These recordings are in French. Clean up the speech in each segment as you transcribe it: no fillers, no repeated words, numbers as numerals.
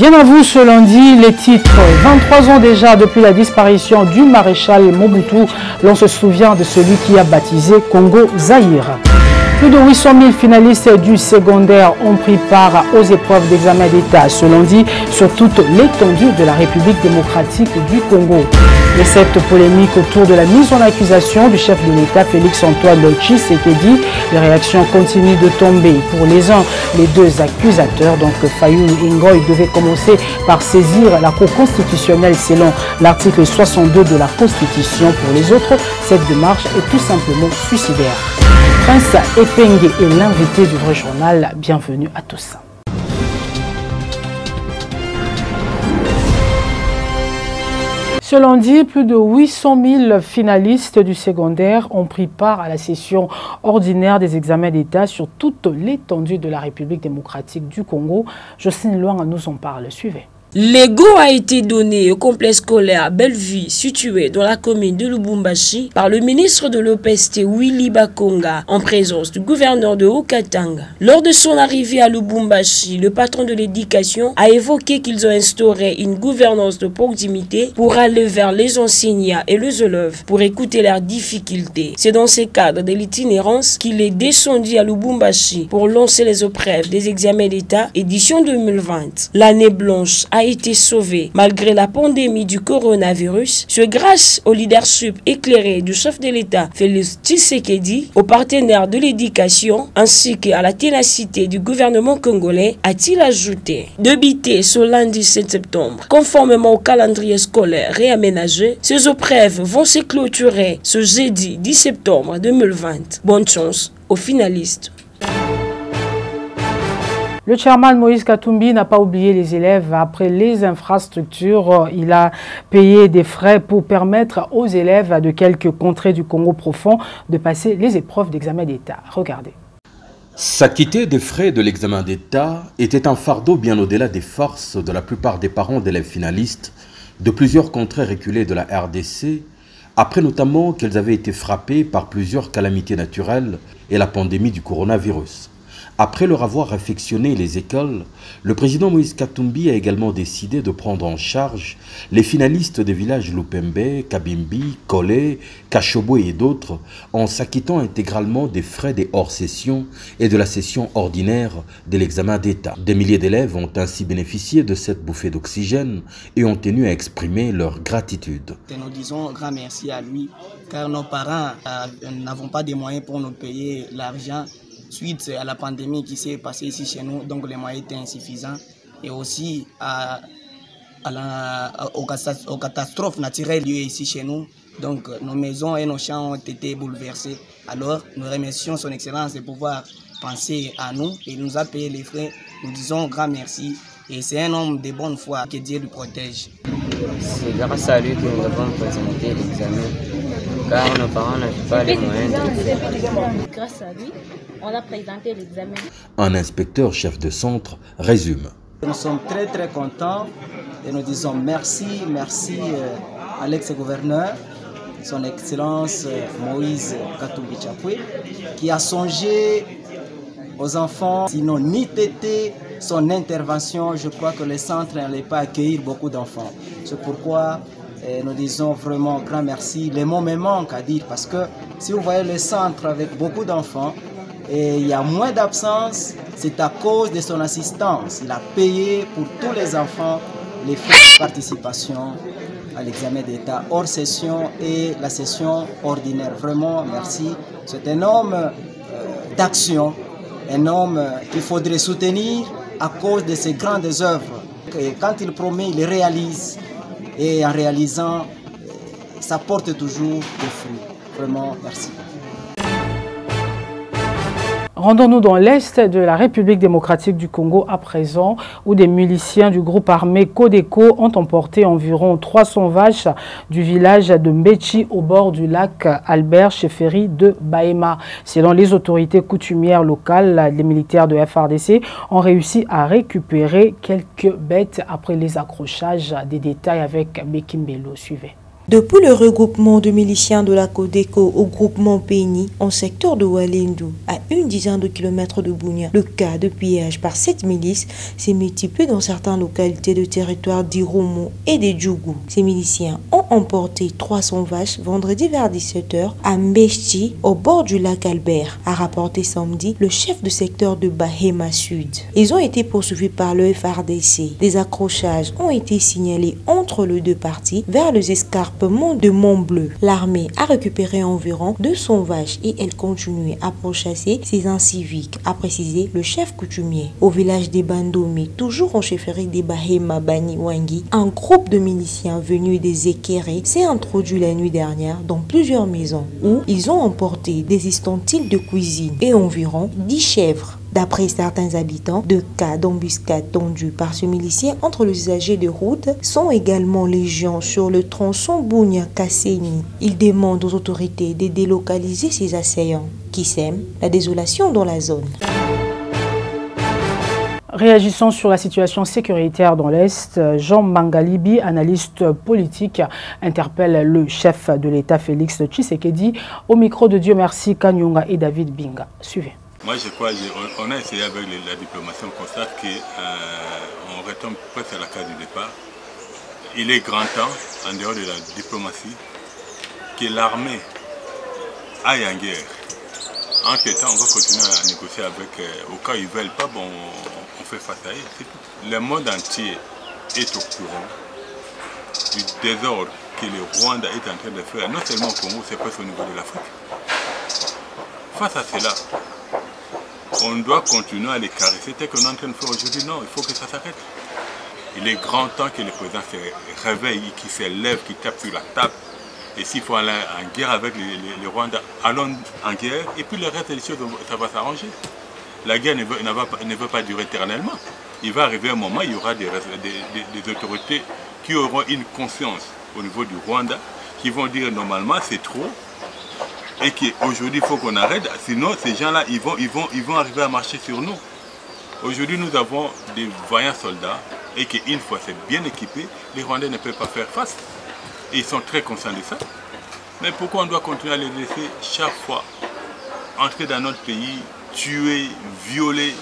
Bien à vous ce lundi, les titres. 23 ans déjà depuis la disparition du maréchal Mobutu, l'on se souvient de celui qui a baptisé Congo-Zaïre. Plus de 800 000 finalistes du secondaire ont pris part aux épreuves d'examen d'État ce lundi sur toute l'étendue de la République démocratique du Congo. Et cette polémique autour de la mise en accusation du chef de l'État Félix-Antoine Tshisekedi, les réactions continuent de tomber. Pour les uns, les deux accusateurs, donc Fayulu et Ngoy, devaient commencer par saisir la Cour constitutionnelle selon l'article 62 de la Constitution. Pour les autres, cette démarche est tout simplement suicidaire. Prince Epenge est l'invité du vrai journal. Bienvenue à tous. Ce lundi, plus de 800 000 finalistes du secondaire ont pris part à la session ordinaire des examens d'État sur toute l'étendue de la République démocratique du Congo. Jocelyne Loin nous en parle. Suivez. L'ego a été donné au complexe scolaire Bellevue, situé dans la commune de Lubumbashi, par le ministre de l'OPST Willy Bakonga, en présence du gouverneur de Haut-Katanga. Lors de son arrivée à Lubumbashi, le patron de l'éducation a évoqué qu'ils ont instauré une gouvernance de proximité pour aller vers les enseignants et les élèves pour écouter leurs difficultés. C'est dans ce cadre de l'itinérance qu'il est descendu à Lubumbashi pour lancer les épreuves des examens d'État édition 2020. L'année blanche a été sauvé malgré la pandémie du coronavirus, c'est grâce au leadership éclairé du chef de l'État Félix Tshisekedi, aux partenaires de l'éducation ainsi qu'à la ténacité du gouvernement congolais, a-t-il ajouté. Débuté ce lundi 7 septembre, conformément au calendrier scolaire réaménagé, ces épreuves vont se clôturer ce jeudi 10 septembre 2020. Bonne chance aux finalistes. Le chairman Moïse Katumbi n'a pas oublié les élèves. Après les infrastructures, il a payé des frais pour permettre aux élèves de quelques contrées du Congo profond de passer les épreuves d'examen d'État. Regardez. S'acquitter des frais de l'examen d'État était un fardeau bien au-delà des forces de la plupart des parents d'élèves finalistes de plusieurs contrées reculées de la RDC, après notamment qu'elles avaient été frappées par plusieurs calamités naturelles et la pandémie du coronavirus. Après leur avoir affectionné les écoles, le président Moïse Katumbi a également décidé de prendre en charge les finalistes des villages Lupembe, Kabimbi, Kolé, Kachobo et d'autres en s'acquittant intégralement des frais des hors-sessions et de la session ordinaire de l'examen d'État. Des milliers d'élèves ont ainsi bénéficié de cette bouffée d'oxygène et ont tenu à exprimer leur gratitude. Nous disons un grand merci à lui car nos parents n'avons pas de moyens pour nous payer l'argent suite à la pandémie qui s'est passée ici chez nous, donc les moyens étaient insuffisants, et aussi aux catastrophes naturelles liées ici chez nous. Donc nos maisons et nos champs ont été bouleversés. Alors nous remercions son Excellence de pouvoir penser à nous et il nous a payé les frais. Nous disons grand merci et c'est un homme de bonne foi, que Dieu le protège. C'est grâce à lui que nous avons présenté l'examen, car nos parents n'avaient pas les moyens de le faire. Grâce à lui, on a présenté l'examen. Un inspecteur chef de centre résume. Nous sommes très contents et nous disons merci à l'ex-gouverneur, son Excellence Moïse Katumbi Chapwe, qui a songé aux enfants. Sinon, ni tété, son intervention, je crois que le centre n'allait pas accueillir beaucoup d'enfants. C'est pourquoi nous disons vraiment grand merci. Les mots me manquent à dire parce que si vous voyez le centre avec beaucoup d'enfants, et il y a moins d'absence, c'est à cause de son assistance. Il a payé pour tous les enfants les frais de participation à l'examen d'État hors session et la session ordinaire. Vraiment, merci. C'est un homme d'action, un homme qu'il faudrait soutenir à cause de ses grandes œuvres. Et quand il promet, il réalise. Et en réalisant, ça porte toujours des fruits. Vraiment, merci. Rendons-nous dans l'est de la République démocratique du Congo à présent, où des miliciens du groupe armé Codeco ont emporté environ 300 vaches du village de Mbechi au bord du lac Albert Chefferie de Bahema. Selon les autorités coutumières locales, les militaires de FARDC ont réussi à récupérer quelques bêtes après les accrochages. Des détails avec Bekimbelo. Suivez. Depuis le regroupement de miliciens de la Codeco au groupement Péni en secteur de Walendu, à une dizaine de kilomètres de Bunia, le cas de pillage par cette milice s'est multiplié dans certaines localités de territoire d'Iromo et de Djougou. Ces miliciens ont emporté 300 vaches vendredi vers 17h à Mbeshti, au bord du lac Albert, a rapporté samedi le chef de secteur de Bahema Sud. Ils ont été poursuivis par le FRDC. Des accrochages ont été signalés entre les deux parties vers les escarpements de Mont-Bleu. L'armée a récupéré environ 200 vaches et elle continue à pourchasser ces inciviques, a précisé le chef coutumier. Au village des Bandomé, toujours en chefferie des Bahema Bani Wangi, un groupe de miliciens venus des Ekéré s'est introduit la nuit dernière dans plusieurs maisons où ils ont emporté des ustensiles de cuisine et environ 10 chèvres. D'après certains habitants, deux cas d'embuscade tendus par ce milicien entre les usagers de route sont également légion sur le tronçon Bunia-Kasseni. Ils demandent aux autorités de délocaliser ces assaillants qui sèment la désolation dans la zone. Réagissant sur la situation sécuritaire dans l'Est, Jean Mangalibi, analyste politique, interpelle le chef de l'État Félix Tshisekedi au micro de Dieu merci Kanyonga et David Binga. Suivez. Moi, je crois qu'on a essayé avec la diplomatie, on constate qu'on retombe presque à la case du départ. Il est grand temps, en dehors de la diplomatie, que l'armée aille en guerre. Entre-temps, on va continuer à négocier avec, au cas où ils ne veulent pas, bon, on fait face à eux. Le monde entier est au courant du désordre que le Rwanda est en train de faire, non seulement au Congo, c'est presque au niveau de l'Afrique. Face à cela, on doit continuer à les caresser tel qu'on est en train de faire aujourd'hui. Non, il faut que ça s'arrête. Il est grand temps que le président se réveille, qu'il se lève, qu'il tape sur la table. Et s'il faut aller en guerre avec les Rwandais, allons en guerre. Et puis le reste des choses, ça va s'arranger. La guerre ne veut pas durer éternellement. Il va arriver un moment, il y aura des autorités qui auront une conscience au niveau du Rwanda, qui vont dire normalement c'est trop. Et qu'aujourd'hui, il faut qu'on arrête, sinon ces gens-là, ils vont arriver à marcher sur nous. Aujourd'hui, nous avons des vaillants soldats et qu'une fois c'est bien équipé, les Rwandais ne peuvent pas faire face. Et ils sont très conscients de ça. Mais pourquoi on doit continuer à les laisser chaque fois entrer dans notre pays, tuer, violer?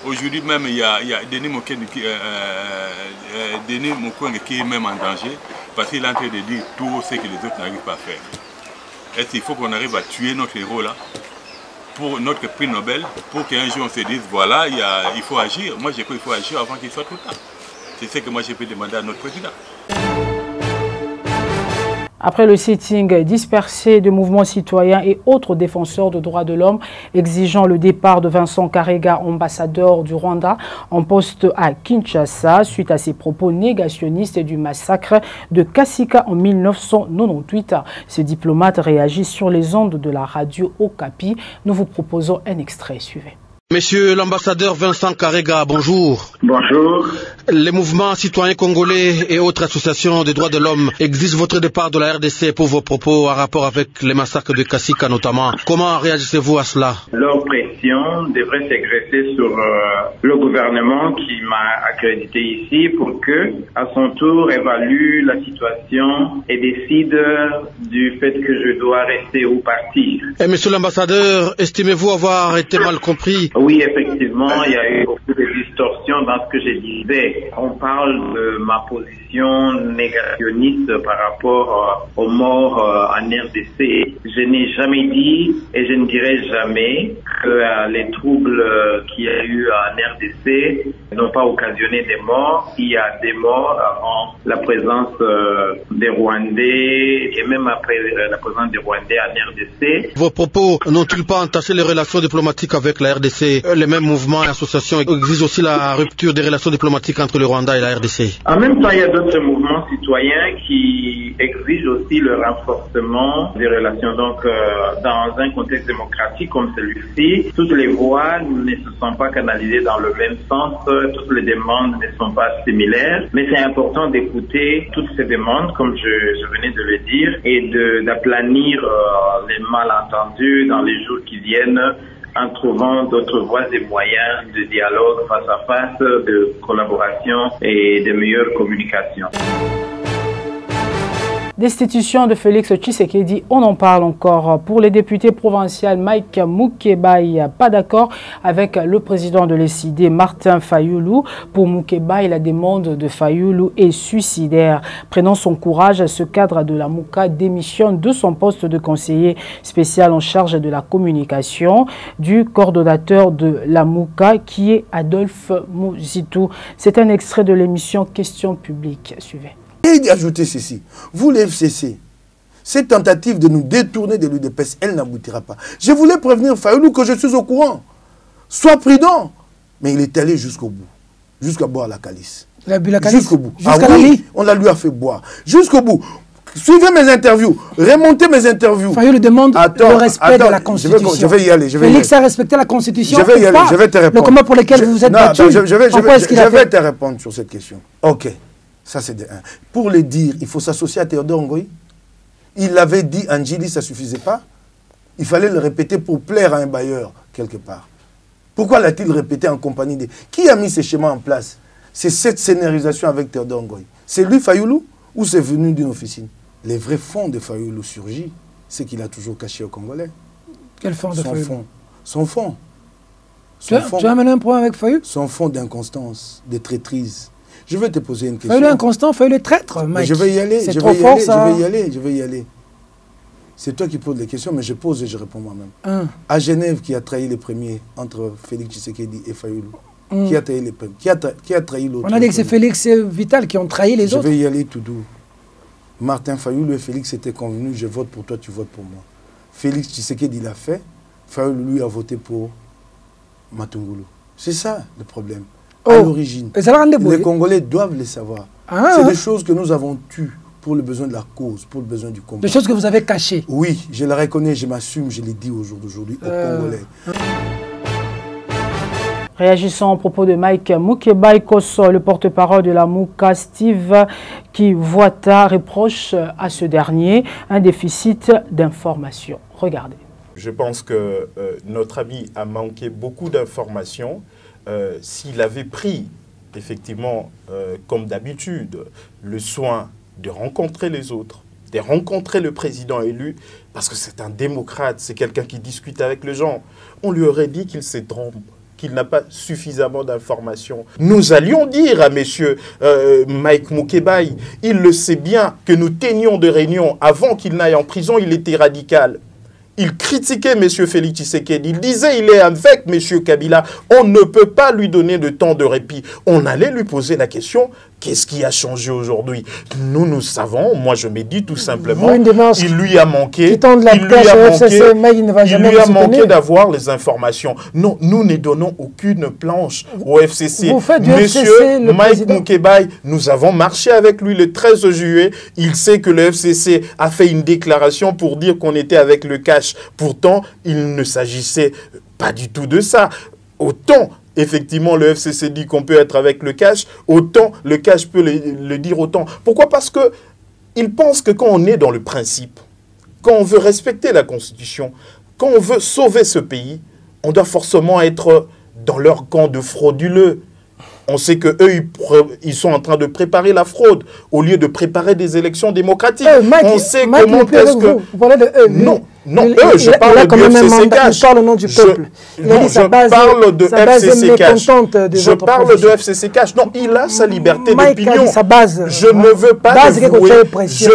Aujourd'hui même, il y a Denis Mukwege qui est même en danger parce qu'il est en train de dire tout ce que les autres n'arrivent pas à faire. Est-ce qu'il faut qu'on arrive à tuer notre héros là pour notre prix Nobel, pour qu'un jour on se dise voilà, il faut agir. Moi j'ai cru qu'il faut agir avant qu'il soit trop tard. C'est ce que moi j'ai pu demander à notre président. Après le sitting dispersé de mouvements citoyens et autres défenseurs de droits de l'homme exigeant le départ de Vincent Karega, ambassadeur du Rwanda, en poste à Kinshasa, suite à ses propos négationnistes du massacre de Kasika en 1998. Ce diplomate réagit sur les ondes de la radio Okapi. Nous vous proposons un extrait. Suivez. Monsieur l'ambassadeur Vincent Karega, bonjour. Bonjour. Les mouvements citoyens congolais et autres associations des droits de l'homme exigent votre départ de la RDC pour vos propos en rapport avec les massacres de Kasika notamment. Comment réagissez-vous à cela? Leur pression devrait s'exercer sur le gouvernement qui m'a accrédité ici pour que, à son tour, évalue la situation et décide du fait que je dois rester ou partir. Et monsieur l'ambassadeur, estimez-vous avoir été mal compris? Oui, effectivement, il y a eu beaucoup de distorsions dans ce que je disais. On parle de ma position négationniste par rapport aux morts en RDC. Je n'ai jamais dit et je ne dirai jamais que les troubles qu'il y a eu en RDC n'ont pas occasionné des morts. Il y a des morts avant la présence des Rwandais et même après la présence des Rwandais en RDC. Vos propos n'ont-ils pas entaché les relations diplomatiques avec la RDC? Les mêmes mouvements et associations exigent aussi la rupture des relations diplomatiques entre le Rwanda et la RDC. En même temps, il y a d'autres mouvements citoyens qui exigent aussi le renforcement des relations. Donc, dans un contexte démocratique comme celui-ci, toutes les voix ne se sont pas canalisées dans le même sens, toutes les demandes ne sont pas similaires, mais c'est important d'écouter toutes ces demandes, comme je venais de le dire, et d'aplanir les malentendus dans les jours qui viennent, en trouvant d'autres voies et moyens de dialogue face à face, de collaboration et de meilleure communication. Destitution de Félix Tshisekedi, on en parle encore. Pour les députés provinciaux, Mike Mukebai, pas d'accord avec le président de l'ECD, Martin Fayoulou. Pour Mukebai, la demande de Fayoulou est suicidaire. Prenant son courage, ce cadre de la Mouka démissionne de son poste de conseiller spécial en charge de la communication du coordonnateur de la Mouka, qui est Adolphe Mouzitou. C'est un extrait de l'émission Questions publiques. Suivez. Et d'ajouter ceci, vous les FCC, cette tentative de nous détourner de l'UDPS, elle n'aboutira pas. Je voulais prévenir Fayoulou que je suis au courant. Sois prudent. Mais il est allé jusqu'au bout, jusqu'à boire la calice. Il a bu la calice jusqu'au bout. Jusqu'à la lit. On la lui a fait boire. Jusqu'au bout. Suivez mes interviews, remontez mes interviews. Fayoulou demande le respect de la Constitution. Je vais y aller. Félix a respecté la Constitution. Je vais y aller, je vais te répondre. Le combat pour lequel vous vous êtes battu. Je vais te répondre sur cette question. Ok. Ça, c'est de un. Pour le dire, il faut s'associer à Théodore Ngoï. Il l'avait dit, Angili, ça ne suffisait pas. Il fallait le répéter pour plaire à un bailleur, quelque part. Pourquoi l'a-t-il répété en compagnie de... Qui a mis ces schémas en place? C'est cette scénarisation avec Théodore Ngoï. C'est lui, Fayoulou, ou c'est venu d'une officine? Les vrais fonds de Fayoulou surgit, c'est qu'il a toujours caché aux Congolais. Quel fond de Fayoulou? Son fond. Tu as mené un point avec Fayoulou? Son fond d'inconstance, de traîtrise. Je vais te poser une question. Fayoulou inconstant, Fayoulou traître, Mike. Je vais y aller, c'est trop fort, ça. Je vais y aller. C'est toi qui poses les questions, mais je pose et je réponds moi-même. À Genève, qui a trahi les premiers entre Félix Tshisekedi et Fayoulou? Qui a trahi les premiers? Qui a trahi l'autre? On a dit que c'est Félix et Vital qui ont trahi les autres. Je vais y aller tout doux. Martin Fayoulou et Félix étaient convenus, je vote pour toi, tu votes pour moi. Félix Tshisekedi l'a fait, Fayoulou lui a voté pour Matungulu. C'est ça le problème. À l'origine, les Congolais doivent le savoir. C'est des choses que nous avons tues pour le besoin de la cause, pour le besoin du combat. Des choses que vous avez cachées. Oui, je la reconnais, je m'assume, je l'ai dit au jour d'aujourd'hui aux Congolais. Réagissant au propos de Mike Mukebai Kosso, le porte-parole de la Mouka, Steve Kivuata reproche à ce dernier un déficit d'information. Regardez. Je pense que notre ami a manqué beaucoup d'informations. S'il avait pris, effectivement, comme d'habitude, le soin de rencontrer les autres, de rencontrer le président élu, parce que c'est un démocrate, c'est quelqu'un qui discute avec les gens, on lui aurait dit qu'il s'est trompé, qu'il n'a pas suffisamment d'informations. Nous allions dire à monsieur Mike Mukebai, il le sait bien, que nous tenions de réunions avant qu'il n'aille en prison, il était radical. Il critiquait M. Félix Tshisekedi. Il disait il est avec M. Kabila. On ne peut pas lui donner de temps de répit. On allait lui poser la question, qu'est-ce qui a changé aujourd'hui? Nous savons, moi je me dis tout simplement, il lui a manqué, d'avoir les informations. Non, nous ne donnons aucune planche au FCC. Monsieur Mike Mukebai, nous avons marché avec lui le 13 juillet. Il sait que le FCC a fait une déclaration pour dire qu'on était avec le cash. Pourtant, il ne s'agissait pas du tout de ça. Autant, effectivement, le FCC dit qu'on peut être avec le cash, autant le cash peut le dire autant. Pourquoi? Parce qu'ils pensent que quand on est dans le principe, quand on veut respecter la Constitution, quand on veut sauver ce pays, on doit forcément être dans leur camp de frauduleux. On sait qu'eux, ils sont en train de préparer la fraude au lieu de préparer des élections démocratiques. On sait comment est-ce que... Vous parlez de eux. Non, je parle du FCC Cash. Il parle au nom du peuple. Je parle de FCC Cash. Je parle de FCC Cash. Non, il a sa liberté d'opinion. Je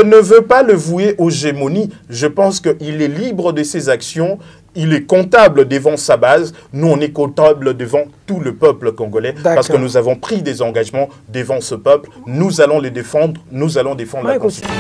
ne veux pas le vouer aux gémonies. Je pense qu'il est libre de ses actions. Il est comptable devant sa base. Nous, on est comptable devant tout le peuple congolais parce que nous avons pris des engagements devant ce peuple. Nous allons les défendre. Nous allons défendre la Constitution.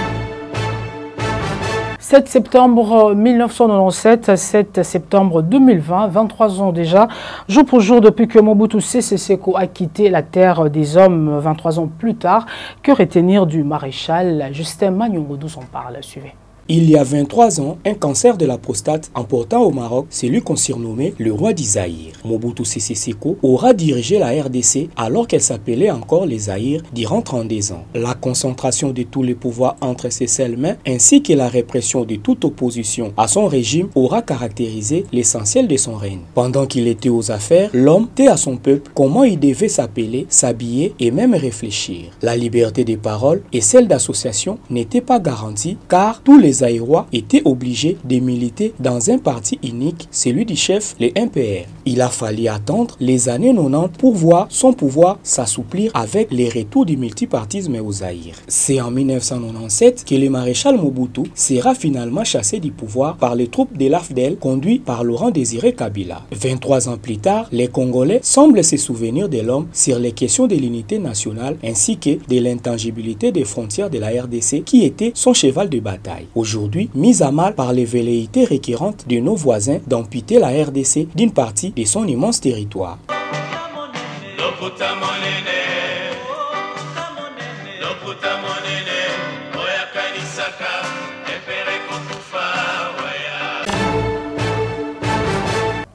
7 septembre 1997, 7 septembre 2020, 23 ans déjà, jour pour jour depuis que Mobutu Sese Seko a quitté la terre des hommes, 23 ans plus tard. Que retenir du maréchal Justin Magnongo? D'où on parle? Suivez. Il y a 23 ans, un cancer de la prostate emportant au Maroc celui qu'on surnommait le roi du Zaïre. Mobutu Sese Seko aura dirigé la RDC alors qu'elle s'appelait encore les Zaïre durant 32 ans. La concentration de tous les pouvoirs entre ses seules mains ainsi que la répression de toute opposition à son régime aura caractérisé l'essentiel de son règne. Pendant qu'il était aux affaires, l'homme dit à son peuple comment il devait s'appeler, s'habiller et même réfléchir. La liberté de parole et celle d'association n'étaient pas garanties car tous les Zaïrois étaient obligés de militer dans un parti unique, celui du chef, le MPR. Il a fallu attendre les années 90 pour voir son pouvoir s'assouplir avec les retours du multipartisme au Zaïre. C'est en 1997 que le maréchal Mobutu sera finalement chassé du pouvoir par les troupes de l'AFDEL conduits par Laurent Désiré Kabila. 23 ans plus tard, les Congolais semblent se souvenir de l'homme sur les questions de l'unité nationale ainsi que de l'intangibilité des frontières de la RDC qui était son cheval de bataille. Aujourd'hui, mise à mal par les velléités récurrentes de nos voisins d'amputer la RDC d'une partie de son immense territoire.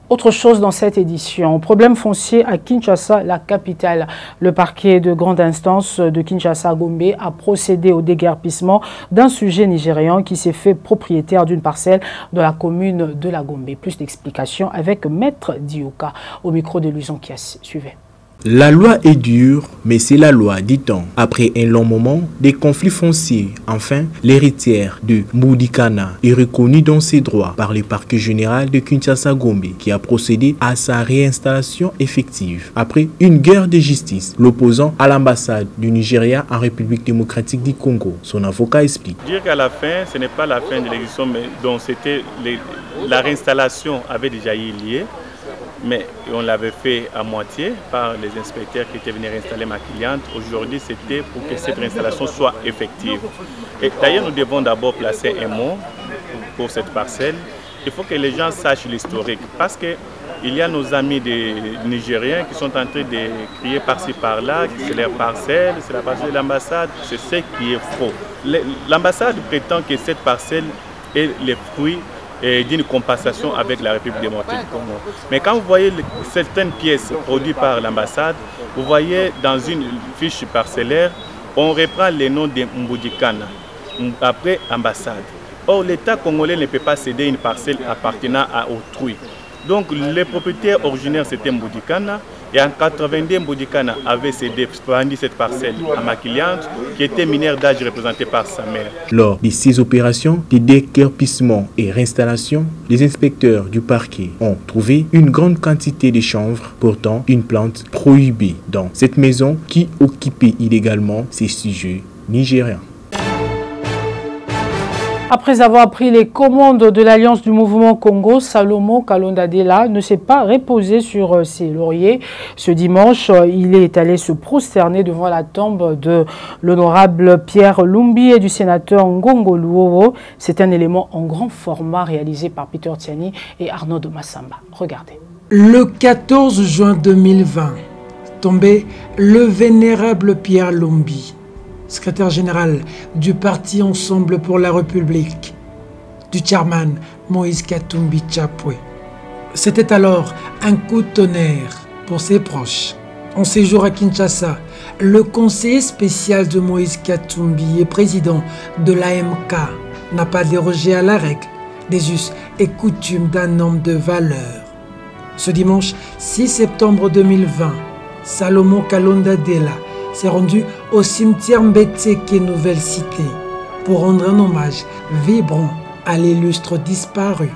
Autre chose dans cette édition, problème foncier à Kinshasa, la capitale. Le parquet de grande instance de Kinshasa-Gombe a procédé au déguerpissement d'un sujet nigérian qui s'est fait propriétaire d'une parcelle de la commune de la Gombe. Plus d'explications avec Maître Dioka au micro de Luison Kias. Suivez. La loi est dure, mais c'est la loi, dit-on. Après un long moment, des conflits fonciers. Enfin, l'héritière de Mboudikana est reconnue dans ses droits par le parquet général de Kinshasa-Gombe qui a procédé à sa réinstallation effective. Après une guerre de justice l'opposant à l'ambassade du Nigeria en République démocratique du Congo. Son avocat explique. Dire qu'à la fin, ce n'est pas la fin de l'exécution, mais donc c'était la réinstallation avait déjà eu lieu. Mais on l'avait fait à moitié par les inspecteurs qui étaient venus réinstaller ma cliente. Aujourd'hui, c'était pour que cette réinstallation soit effective. Et d'ailleurs, nous devons d'abord placer un mot pour cette parcelle. Il faut que les gens sachent l'historique parce qu'il y a nos amis des Nigériens qui sont en train de crier par-ci par-là, que c'est leur parcelle, c'est la parcelle de l'ambassade. C'est ce qui est faux. L'ambassade prétend que cette parcelle est le fruit d'une compensation avec la République démocratique du Congo. Mais quand vous voyez certaines pièces produites par l'ambassade, vous voyez dans une fiche parcellaire, on reprend les noms de Mboudikana, après ambassade. Or, l'État congolais ne peut pas céder une parcelle appartenant à autrui. Donc, les propriétaires originaires, c'était Mboudikana. Et en 82, Mboudikana avait cédé cette parcelle à ma cliente, qui était mineure d'âge représentée par sa mère. Lors de ces opérations de déguerpissement et réinstallation, les inspecteurs du parquet ont trouvé une grande quantité de chanvre, pourtant une plante prohibée dans cette maison qui occupait illégalement ces sujets nigériens. Après avoir pris les commandes de l'Alliance du mouvement Congo, Salomon Kalonda Dela ne s'est pas reposé sur ses lauriers. Ce dimanche, il est allé se prosterner devant la tombe de l'honorable Pierre Lumbi et du sénateur Ngongo Luowo. C'est un élément en grand format réalisé par Peter Tiani et Arnaud de Massamba. Regardez. Le 14 juin 2020, tombait le vénérable Pierre Lumbi, secrétaire général du parti Ensemble pour la République, du chairman Moïse Katumbi Chapwe. C'était alors un coup de tonnerre pour ses proches. En séjour à Kinshasa, le conseiller spécial de Moïse Katumbi et président de l'AMK n'a pas dérogé à la règle des us et coutumes d'un homme de valeur. Ce dimanche 6 septembre 2020, Salomon Kalonda Dela s'est rendu au cimetière Mbetseke Nouvelle Cité pour rendre un hommage vibrant à l'illustre disparu.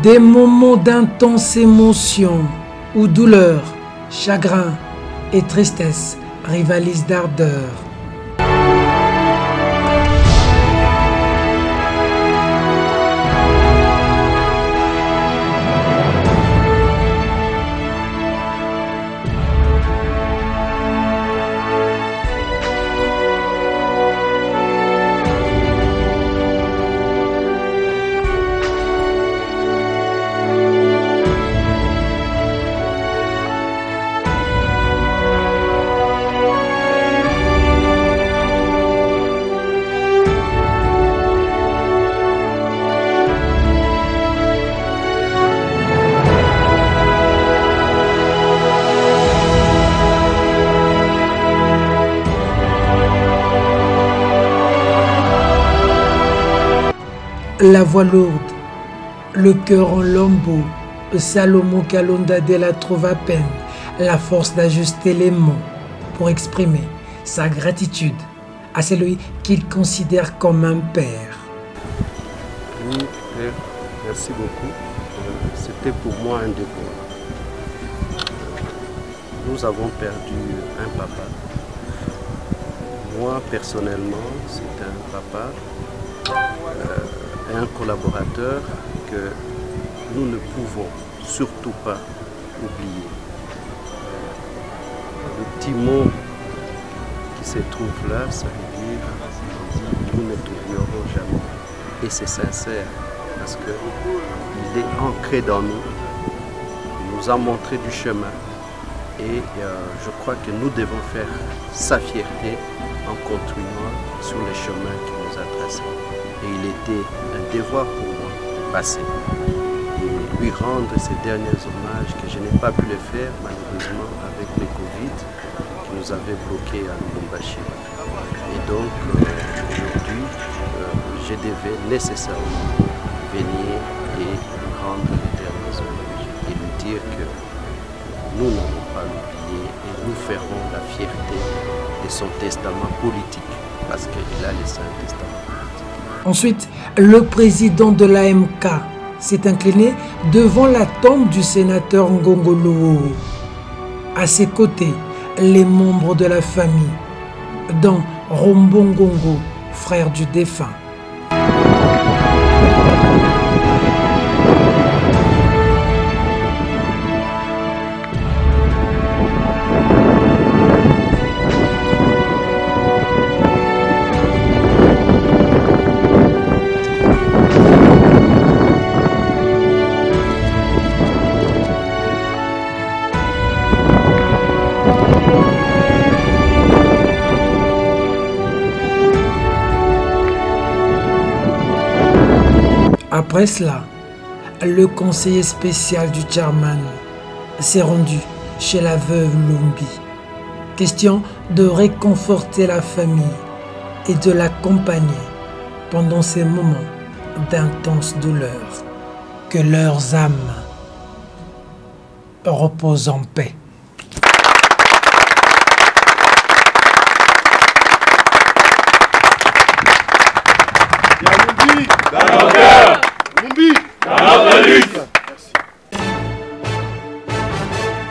Des moments d'intense émotion où douleur, chagrin et tristesse rivalisent d'ardeur. La voix lourde, le cœur en lambeaux, Salomon Kalonda Dela trouve à peine la force d'ajuster les mots pour exprimer sa gratitude à celui qu'il considère comme un père. Oui, père, merci beaucoup. C'était pour moi un devoir. Nous avons perdu un papa. Moi, personnellement, c'est un papa et un collaborateur que nous ne pouvons surtout pas oublier. Le petit mot qui se trouve là, ça veut dire nous ne t'oublierons jamais. Et c'est sincère parce qu'il est ancré dans nous. Il nous a montré du chemin. Et je crois que nous devons faire sa fierté en continuant sur le chemin qu'il nous a tracé. Et il était un devoir pour moi de passer et lui rendre ces derniers hommages que je n'ai pas pu le faire malheureusement avec le Covid qui nous avait bloqués à Lubumbashi. Et donc aujourd'hui, je devais nécessairement venir et lui rendre les derniers hommages et lui dire que nous n'allons pas l'oublier et nous ferons la fierté de son testament politique parce qu'il a laissé un testament politique. Ensuite, le président de l'AMK s'est incliné devant la tombe du sénateur Ngongolo. À ses côtés, les membres de la famille, dont Rombo Ngongo, frère du défunt. Après cela, le conseiller spécial du chairman s'est rendu chez la veuve Lumbi. Question de réconforter la famille et de l'accompagner pendant ces moments d'intense douleur. Que leurs âmes reposent en paix.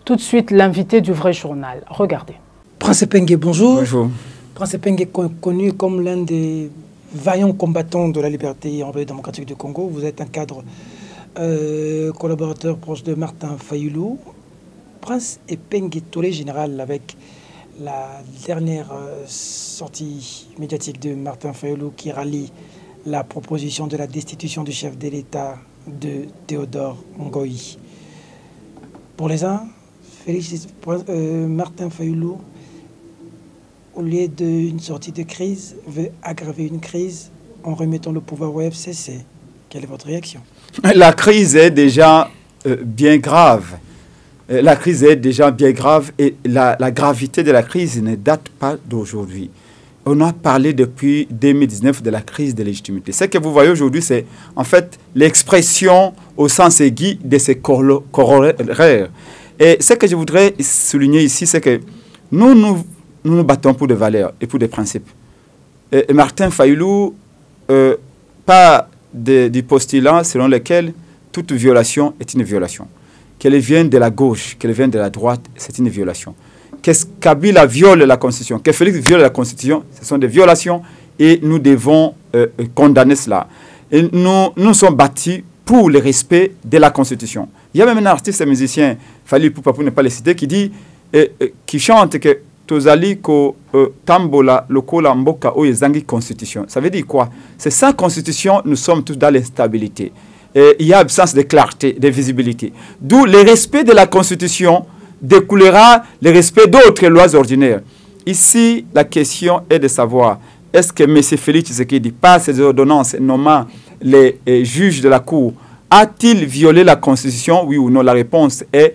Tout de suite, l'invité du vrai journal. Regardez. Prince Epenge, bonjour. Bonjour. Prince Epenge est connu comme l'un des vaillants combattants de la liberté en République démocratique du Congo. Vous êtes un cadre collaborateur proche de Martin Fayulu. Prince Epenge Touré, général, avec la dernière sortie médiatique de Martin Fayulu qui rallie la proposition de la destitution du chef de l'État de Théodore Ngoï. Pour les uns, Martin Fayulu, au lieu d'une sortie de crise, veut aggraver une crise en remettant le pouvoir au FCC. Quelle est votre réaction? La crise est déjà bien grave. La crise est déjà bien grave et la gravité de la crise ne date pas d'aujourd'hui. On a parlé depuis 2019 de la crise de légitimité. Ce que vous voyez aujourd'hui, c'est en fait l'expression au sens aigu de ces corollaires. Et ce que je voudrais souligner ici, c'est que nous nous battons pour des valeurs et pour des principes. Et Martin Fayulu, pas du postulat selon lequel toute violation est une violation. Qu'elle vienne de la gauche, qu'elle vienne de la droite, c'est une violation. Que Kabila viole la Constitution, que Félix viole la Constitution, ce sont des violations et nous devons condamner cela. Et nous sommes battus pour le respect de la Constitution. Il y a même un artiste, un musicien, Fali Poupa pour ne pas le citer, qui dit, qui chante que Tozali ko tambola lokola mboka oyezangi Constitution. Ça veut dire quoi? C'est sans Constitution, nous sommes tous dans l'instabilité. Il y a absence de clarté, de visibilité. D'où le respect de la Constitution découlera le respect d'autres lois ordinaires. Ici, la question est de savoir, est-ce que M. Félix Tshisekedi, par ses ordonnances nommant les juges de la Cour, a-t-il violé la Constitution, oui ou non? La réponse est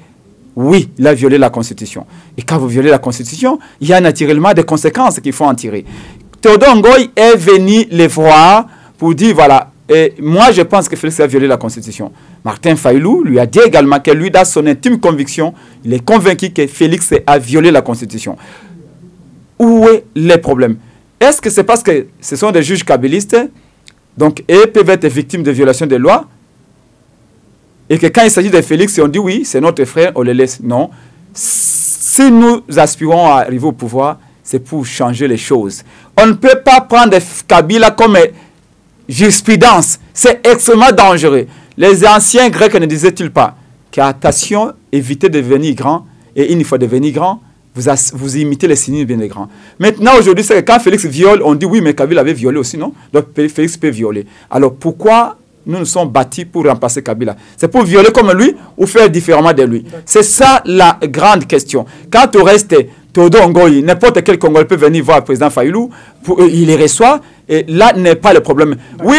oui, il a violé la Constitution. Et quand vous violez la Constitution, il y a naturellement des conséquences qu'il faut en tirer. Théodore Ngoï est venu les voir pour dire, voilà, Et moi, je pense que Félix a violé la Constitution. Martin Fayulu lui a dit également que lui, dans son intime conviction, il est convaincu que Félix a violé la Constitution. Où est le problème? Est-ce que c'est parce que ce sont des juges kabylistes, donc eux peuvent être victimes de violations des lois, et que quand il s'agit de Félix, on dit oui, c'est notre frère, on le laisse? Non. Si nous aspirons à arriver au pouvoir, c'est pour changer les choses. On ne peut pas prendre Kabila comme jurisprudence. C'est extrêmement dangereux. Les anciens Grecs ne disaient-ils pas qu'attention, évitez de devenir grand, et une fois devenu grand, vous imitez les signes bien des grands. Maintenant, aujourd'hui, c'est que quand Félix viole, on dit oui, mais Kabila avait violé aussi, non? Donc Félix peut violer. Alors pourquoi nous nous sommes bâtis pour remplacer Kabila? C'est pour violer comme lui ou faire différemment de lui? C'est ça la grande question. Quand au reste, Théodore Ngoyi, n'importe quel Congolais peut venir voir le président Fayulu, il les reçoit, et là n'est pas le problème. Oui,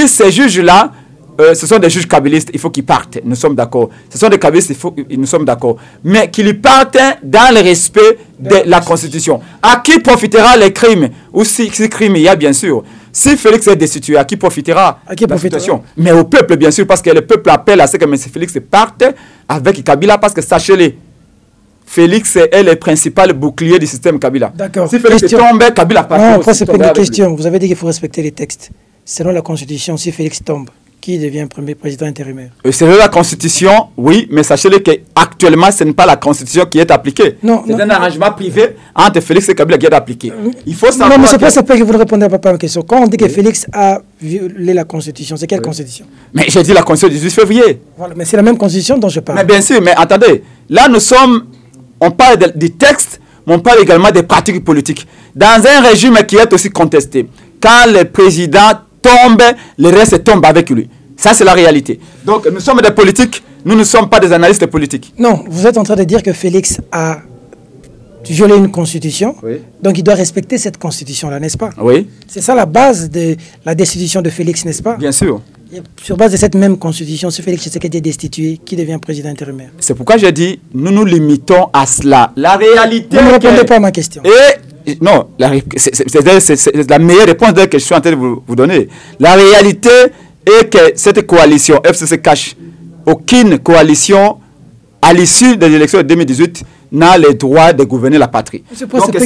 ces juges-là, ce sont des juges kabylistes, il faut qu'ils partent, nous sommes d'accord. Ce sont des kabylistes, nous sommes d'accord. Mais qu'ils partent dans le respect de la Constitution. À qui profitera les crimes? Ou si crimes il y a, bien sûr. Si Félix est destitué, à qui profitera la situation? Mais au peuple, bien sûr, parce que le peuple appelle à ce que M. Félix parte avec Kabila, parce que sachez-le, Félix est le principal bouclier du système Kabila. D'accord. Si Félix tombe, Kabila part. Non, après, c'est pas une question. Vous avez dit qu'il faut respecter les textes. Selon la Constitution, si Félix tombe, qui devient premier président intérimaire? Selon la Constitution, oui, mais sachez-le qu'actuellement, ce n'est pas la Constitution qui est appliquée. C'est un arrangement privé entre Félix et Kabila qui est appliqué. Il faut savoir. Non, mais c'est pas ça que vous ne répondez pas à ma question. Quand on dit que Félix a violé la Constitution, c'est quelle Constitution? Mais j'ai dit la Constitution du 18 février. Voilà, mais c'est la même Constitution dont je parle. Mais bien sûr, mais attendez, là nous sommes, on parle des textes, mais on parle également des pratiques politiques. Dans un régime qui est aussi contesté, quand le président tombe, le reste tombe avec lui. Ça, c'est la réalité. Donc, nous sommes des politiques, nous ne sommes pas des analystes politiques. Non, vous êtes en train de dire que Félix a violé une constitution, donc il doit respecter cette constitution-là, n'est-ce pas? Oui. C'est ça la base de la destitution de Félix, n'est-ce pas? Bien sûr. Et sur base de cette même constitution, si Félix Tshisekedi est destitué, qui devient président intérimaire? C'est pourquoi j'ai dit, nous nous limitons à cela. La réalité... Vous ne répondez pas à ma question. Non, c'est la meilleure réponse que je suis en train de vous donner. La réalité est que cette coalition, FCC cache, aucune coalition à l'issue des élections de 2018 n'a le droit de gouverner la patrie. Donc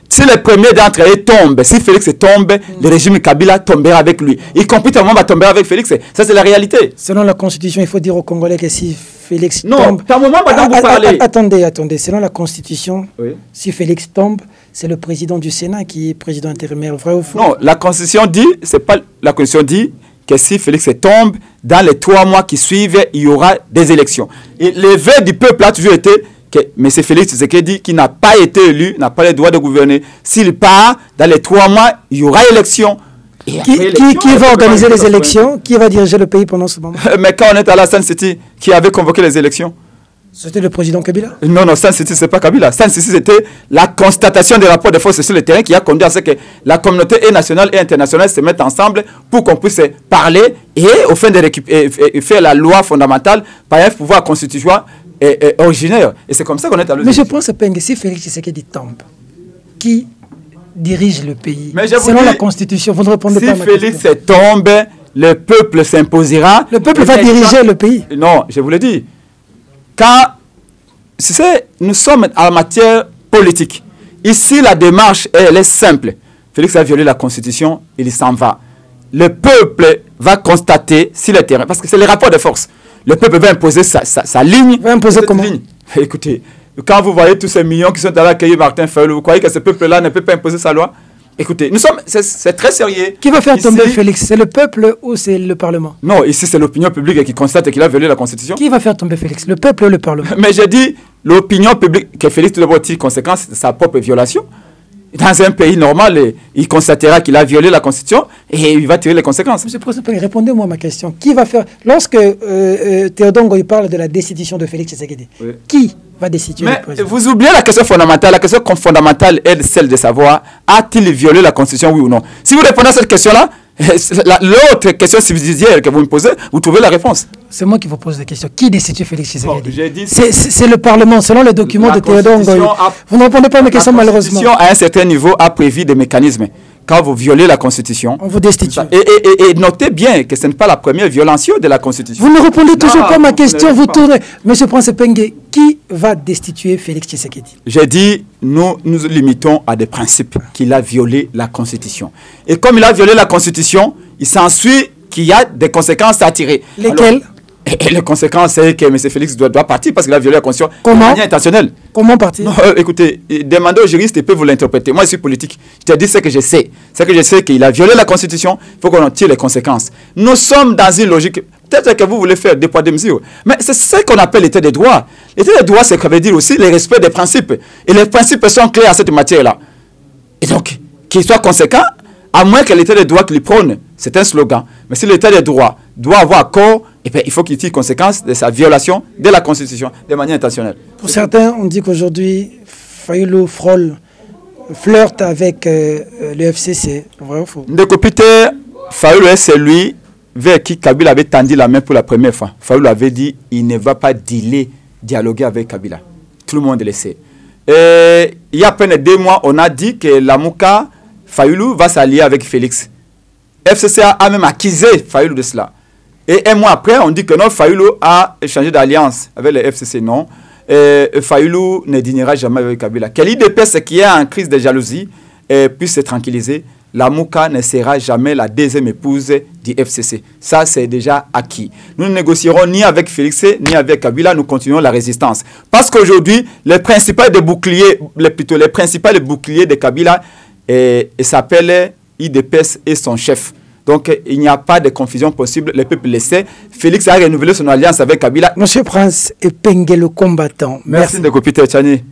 si le premier d'entre eux tombe, si Félix tombe, le régime Kabila tombera avec lui. Y compris tout le monde va tomber avec Félix. Ça, c'est la réalité. Selon la Constitution, il faut dire aux Congolais que si Félix tombe... Non, t'as un moment, madame, vous parlez. Attendez. Selon la Constitution, si Félix tombe, c'est le président du Sénat qui est président intérimaire. Vrai ou faux? Non, la Constitution dit, c'est pas la Constitution dit que si Félix tombe, dans les 3 mois qui suivent, il y aura des élections. Et le vœu du peuple a toujours été que M. Félix Tshisekedi, qui n'a pas été élu, n'a pas le droit de gouverner. S'il part, dans les 3 mois, il y aura élection. Qui va organiser les élections? Qui va diriger le pays pendant ce moment? Mais quand on est à la Sun City, qui avait convoqué les élections? C'était le président Kabila? Non, Sun City, ce n'est pas Kabila. Sun City, c'était la constatation des rapports de force sur le terrain qui a conduit à ce que la communauté nationale et internationale se mettent ensemble pour qu'on puisse parler et au fin de faire la loi fondamentale par un pouvoir constituant et originaire. Et c'est comme ça qu'on est à l'autre. Mais je pense que si Félix Tshisekedi tombe, qui dirige le pays? Selon la Constitution, vous ne répondez pas à ma question. Si Félix tombe, le peuple s'imposera. Le peuple va diriger le pays? Non, je vous le dis. Quand nous sommes en matière politique, ici la démarche elle est simple. Félix a violé la Constitution, il s'en va. Le peuple va constater sur le terrain, parce que c'est le rapport de force. Le peuple va imposer sa ligne. Va imposer comment? Écoutez, quand vous voyez tous ces millions qui sont allés accueillir Martin Fayulu, vous croyez que ce peuple-là ne peut pas imposer sa loi? Écoutez, c'est très sérieux. Qui va faire tomber Félix? C'est le peuple ou c'est le Parlement? Non, ici c'est l'opinion publique qui constate qu'il a violé la Constitution. Qui va faire tomber Félix? Le peuple ou le Parlement? Mais j'ai dit l'opinion publique, que Félix tout d'abord tire conséquence de sa propre violation. Dans un pays normal, il constatera qu'il a violé la Constitution et il va tirer les conséquences. Monsieur le Président, répondez-moi à ma question. Qui va faire... Lorsque Théodore Ngoyi parle de la destitution de Félix Tshisekedi, qui va destituer le président? Vous oubliez la question fondamentale. La question fondamentale est celle de savoir, a-t-il violé la Constitution, oui ou non? Si vous répondez à cette question-là, l'autre question subsidiaire que vous me posez, vous trouvez la réponse. C'est moi qui vous pose la question. Qui destitue Félix Tshisekedi? Bon, c'est le Parlement, selon les documents de Théodore Ngoyi. Vous ne répondez pas à mes questions, malheureusement. La Constitution, à un certain niveau, a prévu des mécanismes. quand vous violez la Constitution, on vous destitue. Et notez bien que ce n'est pas la première violation de la Constitution. Vous ne répondez toujours pas à ma question, vous tournez. Monsieur Prince Pengue, qui va destituer Félix Tshisekedi? J'ai dit, nous limitons à des principes qu'il a violé la Constitution. Et comme il a violé la Constitution, il s'ensuit qu'il y a des conséquences à tirer. Lesquelles? Et les conséquences, c'est que M. Félix doit partir parce qu'il a violé la Constitution de manière intentionnelle. Comment partir? Non, écoutez, demandez aux juristes, ils peuvent vous l'interpréter. Moi, je suis politique. Je te dis ce que je sais. Ce que je sais, qu'il a violé la Constitution, il faut qu'on en tire les conséquences. Nous sommes dans une logique. Peut-être que vous voulez faire des poids, des mesures. Mais c'est ce qu'on appelle l'état des droits. L'état des droits, c'est ce que veut dire aussi le respect des principes. Et les principes sont clairs à cette matière-là. Et donc, qu'il soit conséquent, à moins que l'état des droits qu'il prône, c'est un slogan. Mais si l'état des droits doit avoir accord, eh bien, il faut qu'il tire conséquence de sa violation de la Constitution de manière intentionnelle. Pour certains, on dit qu'aujourd'hui, Fayulu flirte avec le FCC. Vrai ou faux? Ndekopite, Fayulu est celui vers qui Kabila avait tendu la main pour la première fois. Fayulu avait dit il ne va pas dialoguer avec Kabila. Tout le monde le sait. Et il y a à peine 2 mois, on a dit que Lamouka, Fayulu va s'allier avec Félix. FCC a même accusé Fayulu de cela. Et 1 mois après, on dit que non, Fayulu a échangé d'alliance avec le FCC. Non, Fayulu ne dînera jamais avec Kabila. Quel IDPS qui est en crise de jalousie puisse se tranquilliser, la Mouka ne sera jamais la deuxième épouse du FCC. Ça, c'est déjà acquis. Nous ne négocierons ni avec Félix, ni avec Kabila, nous continuons la résistance. Parce qu'aujourd'hui, les principaux boucliers de Kabila s'appellent IDPS et son chef. Donc, il n'y a pas de confusion possible. Le peuple le sait. Félix a renouvelé son alliance avec Kabila. Monsieur Prince Pengue, le combattant. Merci de Kopite Tchani.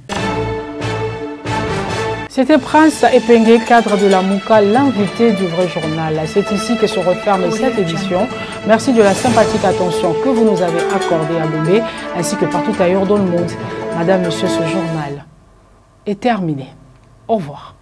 C'était Prince Pengue, cadre de la Mouka, l'invité du Vrai Journal. C'est ici que se referme cette édition. Merci de la sympathique attention que vous nous avez accordée à Lomé, ainsi que partout ailleurs dans le monde. Madame, Monsieur, ce journal est terminé. Au revoir.